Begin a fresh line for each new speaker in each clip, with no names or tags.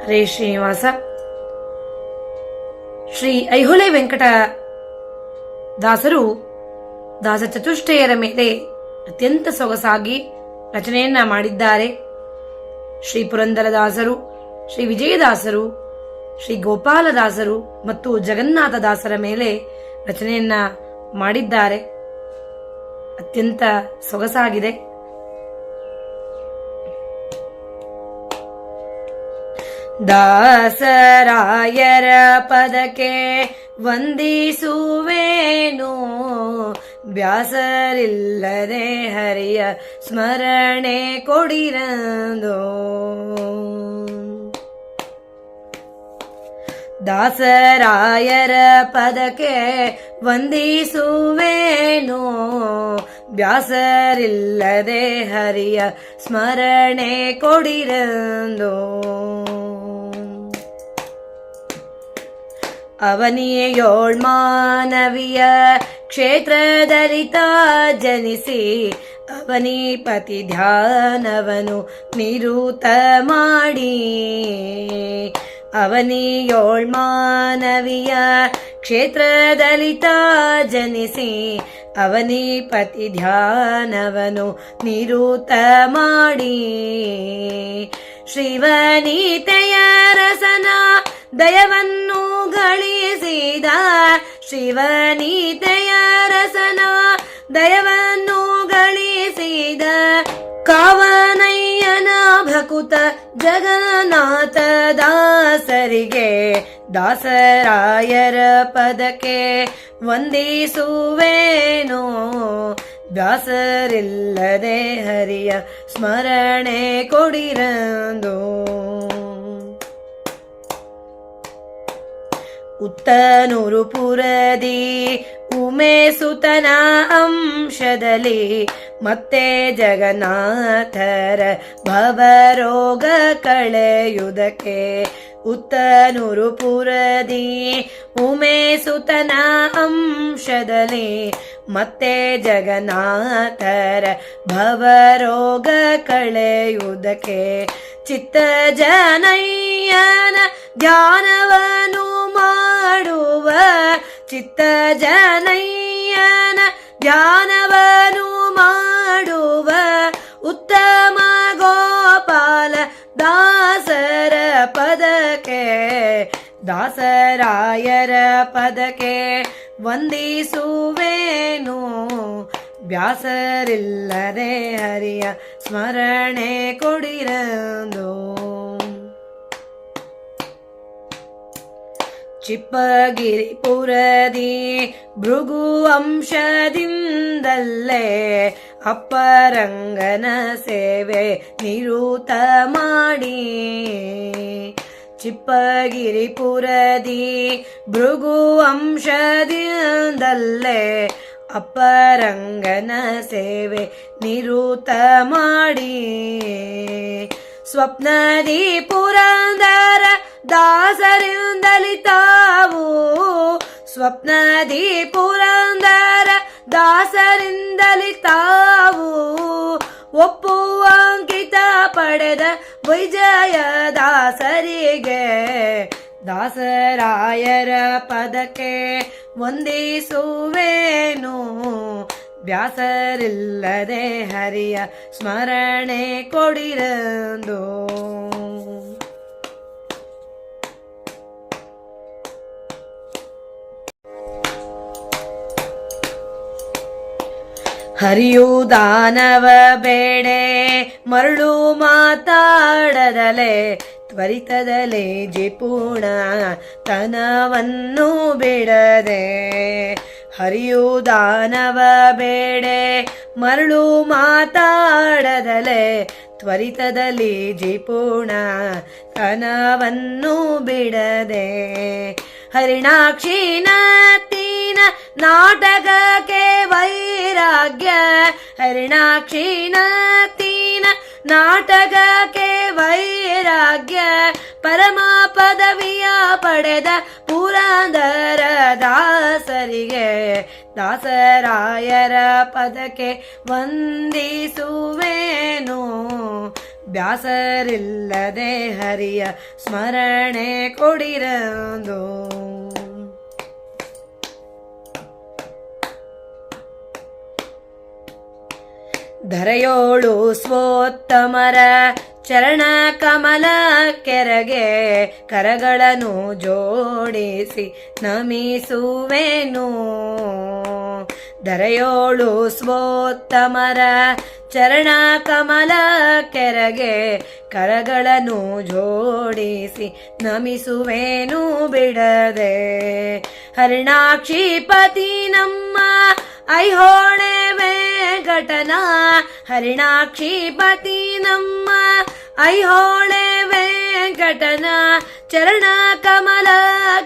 ಹರೇ ಶ್ರೀನಿವಾಸ. ಶ್ರೀ ಐಹೊಳೆ ವೆಂಕಟ ದಾಸರು ದಾಸ ಚತುಷ್ಟಯರ ಮೇಲೆ ಅತ್ಯಂತ ಸೊಗಸಾಗಿ ರಚನೆಯನ್ನ ಮಾಡಿದ್ದಾರೆ. ಶ್ರೀ ಪುರಂದರದಾಸರು, ಶ್ರೀ ವಿಜಯದಾಸರು, ಶ್ರೀ ಗೋಪಾಲದಾಸರು ಮತ್ತು ಜಗನ್ನಾಥ ದಾಸರ ಮೇಲೆ ರಚನೆಯನ್ನ ಮಾಡಿದ್ದಾರೆ. ಅತ್ಯಂತ ಸೊಗಸಾಗಿದೆ. ದಾಸರಾಯರ ಪದಕ್ಕೆ ವಂದಿಸುವೇನು, ಬ್ಯಾಸರಿಲ್ಲದೆ ಹರಿಯ ಸ್ಮರಣೆ ಕೊಡಿರಂದೋ. ದಾಸರಾಯರ ಪದಕ್ಕೆ ವಂದಿಸುವೇನು, ಬ್ಯಾಸರಿಲ್ಲದೆ ಹರಿಯ ಸ್ಮರಣೆ ಕೊಡಿರಂದೋ. ಅವನಿಯೋಳ್ ಮಾನವಿಯ ಕ್ಷೇತ್ರದಲಿತ ಜನಿಸಿ, ಅವನಿಪತಿ ಧ್ಯಾನವನು ನಿರೂತ ಮಾಡಿ. ಅವನಿಯೋಳ್ ಮಾನವಿಯ ಕ್ಷೇತ್ರದಲಿತ ಜನಿಸಿ, ಅವನಿಪತಿ ಧ್ಯಾನವನು ನಿರೂತ ಮಾಡಿ. ಶ್ರೀವನಿತೆಯ ರಸನ ದಯವನ್ನು ಗಳಿಸಿದ, ಶ್ರೀವನಿತೆಯ ರಸನ ದಯವನ್ನು ಗಳಿಸಿದ. ಕಾವನಯ್ಯನ ಭಕುತ ಜಗನ್ನಾಥ ದಾಸರಿಗೆ, ದಾಸರಾಯರ ಪದಕ್ಕೆ ವಂದಿಸುವೇನು, ಬ್ಯಾಸರಿಲ್ಲದೆ ಹರಿಯ ಸ್ಮರಣೆ ಕೊಡಿರಂದೋ. ಉತ್ತನೂರು ಪುರದಿ ಉಮೇಸುತನ ಅಂಶದಲ್ಲಿ, ಮತ್ತೆ ಜಗನ್ನಾಥರ ಭವರೋಗ ಕಳೆಯುವುದಕ್ಕೆ. ಉತ್ತನೂರು ಪುರದಿ ಉಮೇಸುತನ ಅಂಶದಲ್ಲಿ, ಮತ್ತೆ ಜಗನ್ನಾಥರ ಭವರೋಗ ಕಳೆಯುವುದಕ್ಕೆ. ಚಿತ್ತ ಜನಯ್ಯನ ಧ್ಯಾನವನು ಮಾಡುವ, ಚಿತ್ತ ಜನಯ್ಯನ ಧ್ಯಾನವನು ಮಾಡುವ. ಉತ್ತಮ ಗೋಪಾಲ ದಾಸರ ಪದಕ್ಕೆ, ದಾಸರಾಯರ ಪದಕ್ಕೆ ವಂದಿಸುವೇನು, ಬ್ಯಾಸರಿಲ್ಲದೆ ಹರಿಯ ಸ್ಮರಣೆ ಕೊಡಿರಂದೋ. ಚಿಪ್ಪಗಿರಿಪುರದಿ ಭೃಗು ಅಂಶದಿಂದಲ್ಲೇ, ಅಪ್ಪರಂಗನ ಸೇವೆ ನಿರೂತ ಮಾಡಿ. ಚಿಪ್ಪಗಿರಿಪುರದಿ ಭೃಗು ಅಂಶದಿಂದಲ್ಲೇ, ಅಪ್ಪರಂಗನ ಸೇವೆ ನಿರೂತ ಮಾಡಿ. ಸ್ವಪ್ನದಿ ಪುರಂದರ ದಾಸರಿಂದಲಿ ತಾವು, ಸ್ವಪ್ನದಿ ಪುರಂದರ ದಾಸರಿಂದಲಿ ತಾವು. ಒಪ್ಪುವ ಅಂಕಿತ ಪಡೆದ ವಿಜಯದಾಸರಿಗೆ, ದಾಸರಾಯರ ಪದಕ್ಕೆ ವಂದಿಸುವೇನು, ಬ್ಯಾಸರಿಲ್ಲದೆ ಹರಿಯ ಸ್ಮರಣೆ ಕೊಡಿರಂದೋ. ಹರಿಯು ದಾನವ ಬೇಡೆ ಮರಳು ಮಾತಾಡದಲೆ, ತ್ವರಿತದಲೇ ಜಿಪುಣ ತನವನ್ನು ಬಿಡದೆ. ಹರಿಯು ದಾನವ ಬೇಡೆ ಮರಳು ಮಾತಾಡದಲೆ, ತ್ವರಿತದಲ್ಲಿ ಜಿಪುಣ ತನವನ್ನು ಬಿಡದೆ. ಹರಿಣಾಕ್ಷಿನ ತೀನ ನಾಟಕಕ್ಕೆ ವೈರಾಗ್ಯ, ಹರಿಣಾಕ್ಷಿನ ತೀನ ನಾಟಕಕ್ಕೆ ವೈರಾಗ್ಯ. ಪರಮ ಪದವಿಯ ಪಡೆದ ಪುರಂದರ ದಾಸರಿಗೆ, ದಾಸರಾಯರ ಪದಕ್ಕೆ ವಂದಿಸುವೇನು, ಬ್ಯಾಸರಿಲ್ಲದೆ ಹರಿಯ ಸ್ಮರಣೆ ಕೊಡಿರಂದು. ಧರೆಯೋಳು ಸ್ವೋತ್ತಮರ ಚರಣ ಕಮಲ ಕೆರಗೆ ಕರಗಳನ್ನು ಜೋಡಿಸಿ ನಮಿಸುವೆನು. ಧರೆಯೋಳು ಸ್ವೋತ್ತಮರ ಚರಣ ಕಮಲ ಕೆರಗೆ ಕರಗಳನ್ನು ಜೋಡಿಸಿ ನಮಿಸುವೆನು ಬಿಡದೆ. ಹರಿಣಾಕ್ಷಿಪತಿ ನಮ್ಮ ಐಹೊಳೆ ವೆಂಕಟನ, ಹರಿಣಾಕ್ಷಿಪತಿ ನಮ್ಮ ಐಹೊಳೆ ವೆಂಕಟನ ಚರಣ ಕಮಲ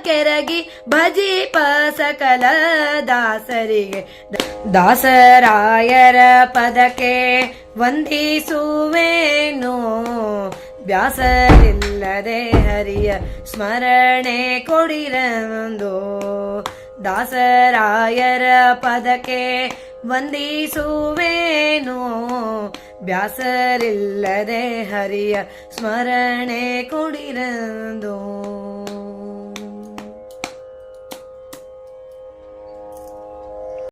ಕೆರಗಿ ಭಜಿಪ ಸಕಲ ದಾಸರಿಗೆ. ದಾಸರಾಯರ ಪದಕ್ಕೆ ವಂದಿಸುವೆನು, ಬ್ಯಾಸರಿಲ್ಲದೆ ಹರಿಯ ಸ್ಮರಣೆ ಕೊಡಿರಂದು. ದಾಸರಾಯರ ಪದಕ್ಕೆ ವಂದಿಸುವೆನು, ಬ್ಯಾಸರಿಲ್ಲದೆ ಹರಿಯ ಸ್ಮರಣೆ ಕೊಡಿರಂದು.